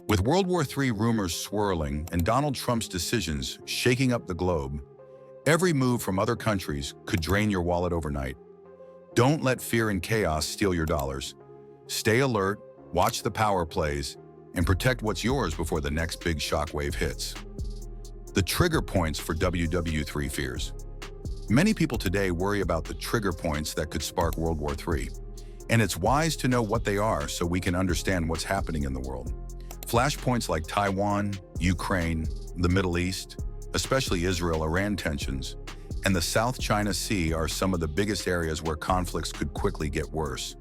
With World War III rumors swirling and Donald Trump's decisions shaking up the globe, every move from other countries could drain your wallet overnight. Don't let fear and chaos steal your dollars. Stay alert, watch the power plays, and protect what's yours before the next big shockwave hits. The trigger points for WW3 fears. Many people today worry about the trigger points that could spark World War III, and it's wise to know what they are so we can understand what's happening in the world. Flashpoints like Taiwan, Ukraine, the Middle East, especially Israel-Iran tensions, and the South China Sea are some of the biggest areas where conflicts could quickly get worse.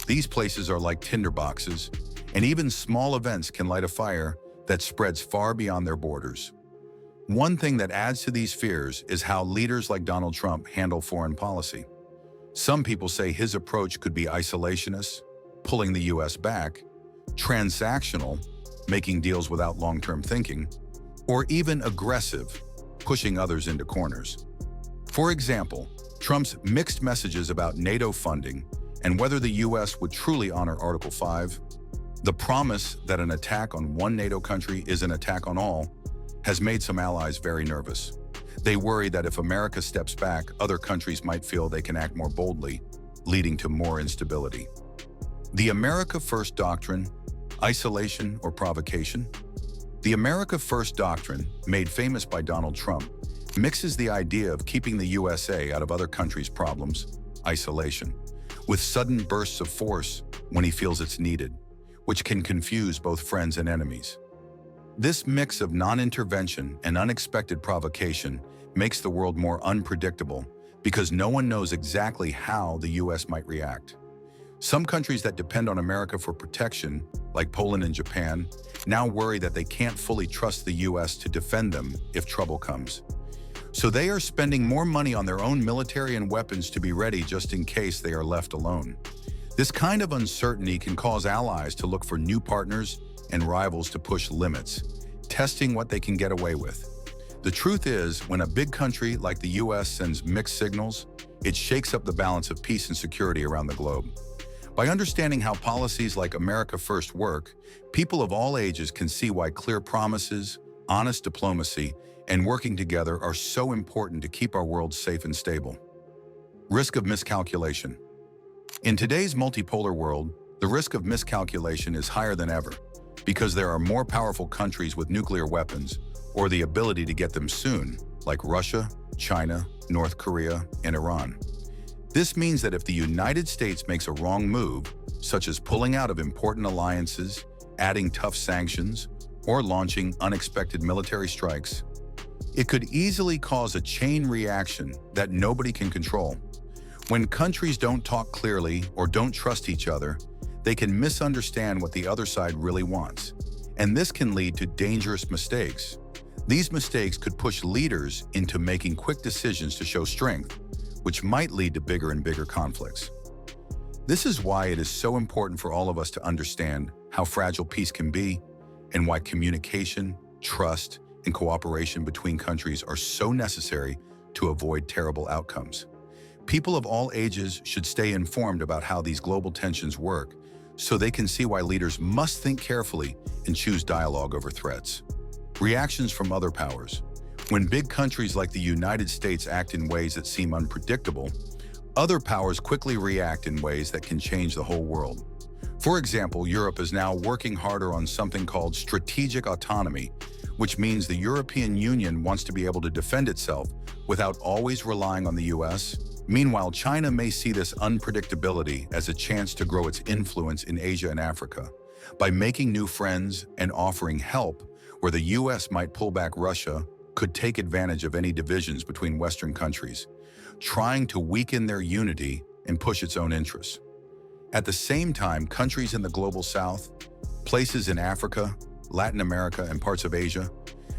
These places are like tinderboxes, and even small events can light a fire that spreads far beyond their borders. One thing that adds to these fears is how leaders like Donald Trump handle foreign policy. Some people say his approach could be isolationist, pulling the US back, transactional, making deals without long-term thinking, or even aggressive, pushing others into corners. For example, Trump's mixed messages about NATO funding and whether the US would truly honor Article 5, the promise that an attack on one NATO country is an attack on all, has made some allies very nervous. They worry that if America steps back, other countries might feel they can act more boldly, leading to more instability. The America First doctrine, isolation or provocation? The America First doctrine, made famous by Donald Trump, mixes the idea of keeping the USA out of other countries' problems, isolation, with sudden bursts of force when he feels it's needed, which can confuse both friends and enemies. This mix of non-intervention and unexpected provocation makes the world more unpredictable because no one knows exactly how the US might react. Some countries that depend on America for protection, like Poland and Japan, now worry that they can't fully trust the US to defend them if trouble comes. So they are spending more money on their own military and weapons to be ready just in case they are left alone. This kind of uncertainty can cause allies to look for new partners and rivals to push limits, testing what they can get away with. The truth is, when a big country like the US sends mixed signals, it shakes up the balance of peace and security around the globe. By understanding how policies like America First work, people of all ages can see why clear promises, honest diplomacy, and working together are so important to keep our world safe and stable. Risk of miscalculation. In today's multipolar world, the risk of miscalculation is higher than ever because there are more powerful countries with nuclear weapons or the ability to get them soon, like Russia, China, North Korea, and Iran. This means that if the United States makes a wrong move, such as pulling out of important alliances, adding tough sanctions, or launching unexpected military strikes, it could easily cause a chain reaction that nobody can control. When countries don't talk clearly or don't trust each other, they can misunderstand what the other side really wants, and this can lead to dangerous mistakes. These mistakes could push leaders into making quick decisions to show strength, which might lead to bigger and bigger conflicts. This is why it is so important for all of us to understand how fragile peace can be and why communication, trust, and cooperation between countries are so necessary to avoid terrible outcomes. People of all ages should stay informed about how these global tensions work so they can see why leaders must think carefully and choose dialogue over threats. Reactions from other powers. When big countries like the United States act in ways that seem unpredictable, other powers quickly react in ways that can change the whole world. For example, Europe is now working harder on something called strategic autonomy, which means the European Union wants to be able to defend itself without always relying on the US. Meanwhile, China may see this unpredictability as a chance to grow its influence in Asia and Africa. By making new friends and offering help where the US might pull back, Russia could take advantage of any divisions between Western countries, trying to weaken their unity and push its own interests. At the same time, countries in the global South, places in Africa, Latin America, and parts of Asia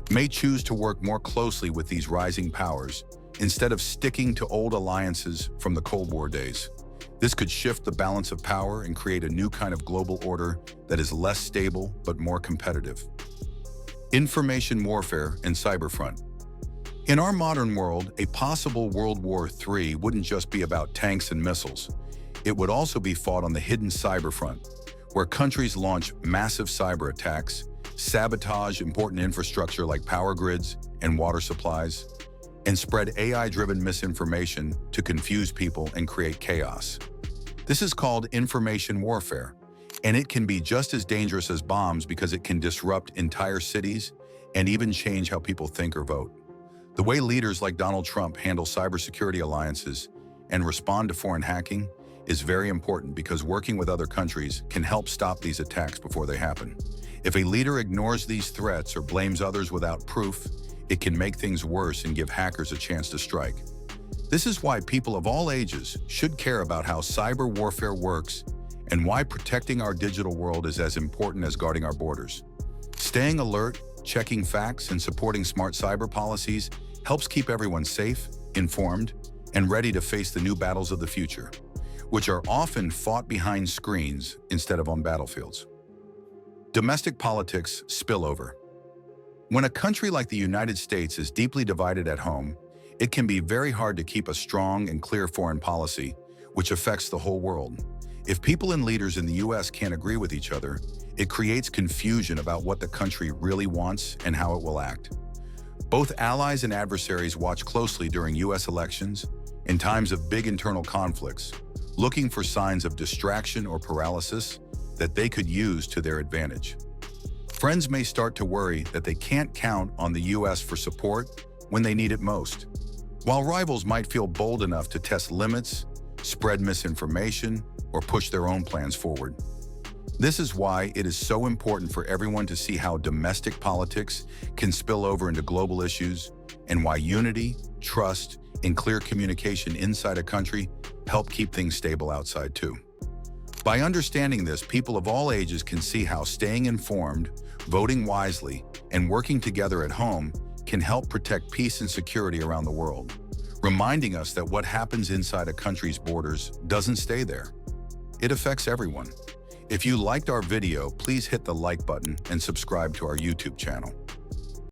may choose to work more closely with these rising powers instead of sticking to old alliances from the Cold War days. This could shift the balance of power and create a new kind of global order that is less stable but more competitive. Information warfare and cyberfront. In our modern world, a possible World War III wouldn't just be about tanks and missiles. It would also be fought on the hidden cyberfront, where countries launch massive cyber attacks, sabotage important infrastructure like power grids and water supplies, and spread AI-driven misinformation to confuse people and create chaos. This is called information warfare, and it can be just as dangerous as bombs because it can disrupt entire cities and even change how people think or vote. The way leaders like Donald Trump handle cybersecurity alliances and respond to foreign hacking is very important because working with other countries can help stop these attacks before they happen. If a leader ignores these threats or blames others without proof, it can make things worse and give hackers a chance to strike. This is why people of all ages should care about how cyber warfare works and why protecting our digital world is as important as guarding our borders. Staying alert, checking facts, and supporting smart cyber policies helps keep everyone safe, informed, and ready to face the new battles of the future, which are often fought behind screens instead of on battlefields. Domestic politics spillover. When a country like the United States is deeply divided at home, it can be very hard to keep a strong and clear foreign policy, which affects the whole world. If people and leaders in the US can't agree with each other, it creates confusion about what the country really wants and how it will act. Both allies and adversaries watch closely during US elections, in times of big internal conflicts, looking for signs of distraction or paralysis that they could use to their advantage. Friends may start to worry that they can't count on the US for support when they need it most, while rivals might feel bold enough to test limits, spread misinformation, or push their own plans forward. This is why it is so important for everyone to see how domestic politics can spill over into global issues and why unity, trust, and clear communication inside a country help keep things stable outside too. By understanding this, people of all ages can see how staying informed, voting wisely, and working together at home can help protect peace and security around the world, reminding us that what happens inside a country's borders doesn't stay there. It affects everyone. If you liked our video, please hit the like button and subscribe to our YouTube channel.